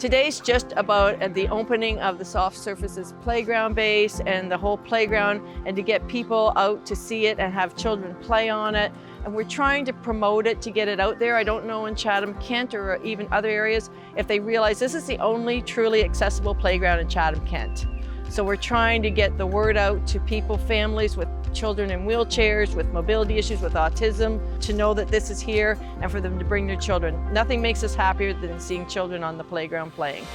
Today's just about the opening of the Soft Surfaces playground base and the whole playground, and to get people out to see it and have children play on it. And we're trying to promote it to get it out there. I don't know in Chatham-Kent or even other areas if they realize this is the only truly accessible playground in Chatham-Kent. So we're trying to get the word out to people, families with children in wheelchairs, with mobility issues, with autism, to know that this is here and for them to bring their children. Nothing makes us happier than seeing children on the playground playing.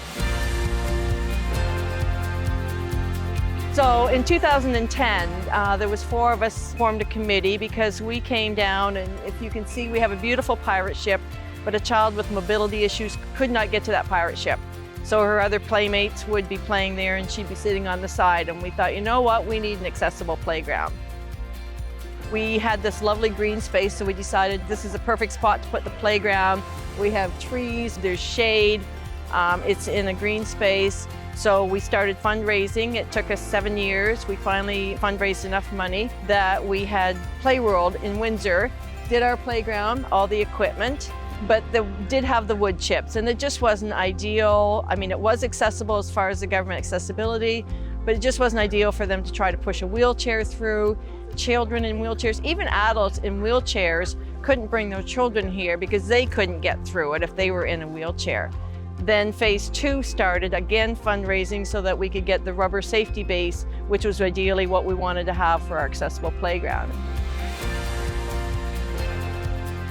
So in 2010, there was 4 of us formed a committee because we came down, and if you can see, we have a beautiful pirate ship, but a child with mobility issues could not get to that pirate ship. So her other playmates would be playing there and she'd be sitting on the side, and we thought, you know what, we need an accessible playground. We had this lovely green space, so we decided this is a perfect spot to put the playground. We have trees, there's shade, it's in a green space. So we started fundraising. It took us 7 years. We finally fundraised enough money that we had Play World in Windsor, did our playground, all the equipment, but they did have the wood chips, and it just wasn't ideal. I mean, it was accessible as far as the government accessibility, but it just wasn't ideal for them to try to push a wheelchair through. Children in wheelchairs, even adults in wheelchairs, couldn't bring their children here because they couldn't get through it if they were in a wheelchair. Then phase 2 started, again fundraising so that we could get the rubber safety base, which was ideally what we wanted to have for our accessible playground.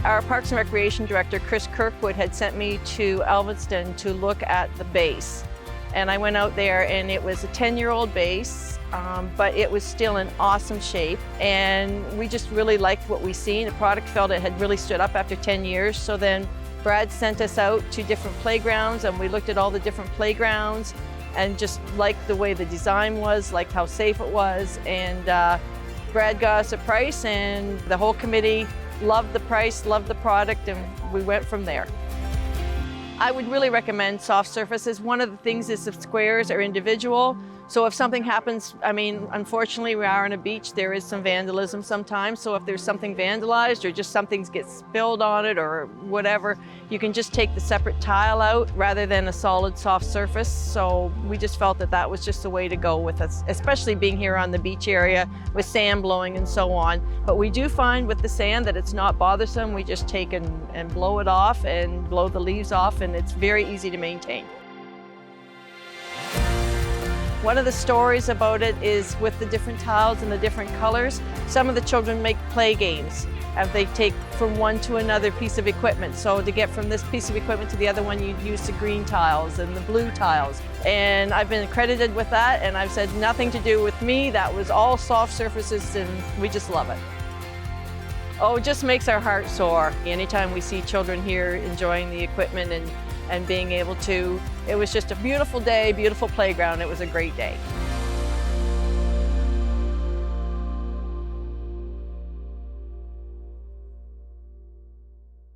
Our Parks and Recreation Director, Chris Kirkwood, had sent me to Elvinston to look at the base. And I went out there, and it was a 10-year-old base, but it was still in awesome shape. And we just really liked what we seen. The product felt it had really stood up after 10 years. So then Brad sent us out to different playgrounds, and we looked at all the different playgrounds and just liked the way the design was, liked how safe it was. And Brad got us a price, and the whole committee loved the price, loved the product, and we went from there. I would really recommend Soft Surfaces. One of the things is the squares are individual. So if something happens, I mean, unfortunately we are on a beach, there is some vandalism sometimes. So if there's something vandalized or just something gets spilled on it or whatever, you can just take the separate tile out rather than a solid soft surface. So we just felt that that was just the way to go with us, especially being here on the beach area with sand blowing and so on. But we do find with the sand that it's not bothersome. We just take and blow it off and blow the leaves off, and it's very easy to maintain. One of the stories about it is with the different tiles and the different colors. Some of the children make play games, and they take from one to another piece of equipment. So to get from this piece of equipment to the other one, you'd use the green tiles and the blue tiles. And I've been accredited with that, and I've said nothing to do with me. That was all Soft Surfaces, and we just love it. Oh, it just makes our heart soar. Anytime we see children here enjoying the equipment and being able to, it was just a beautiful day, beautiful playground. It was a great day.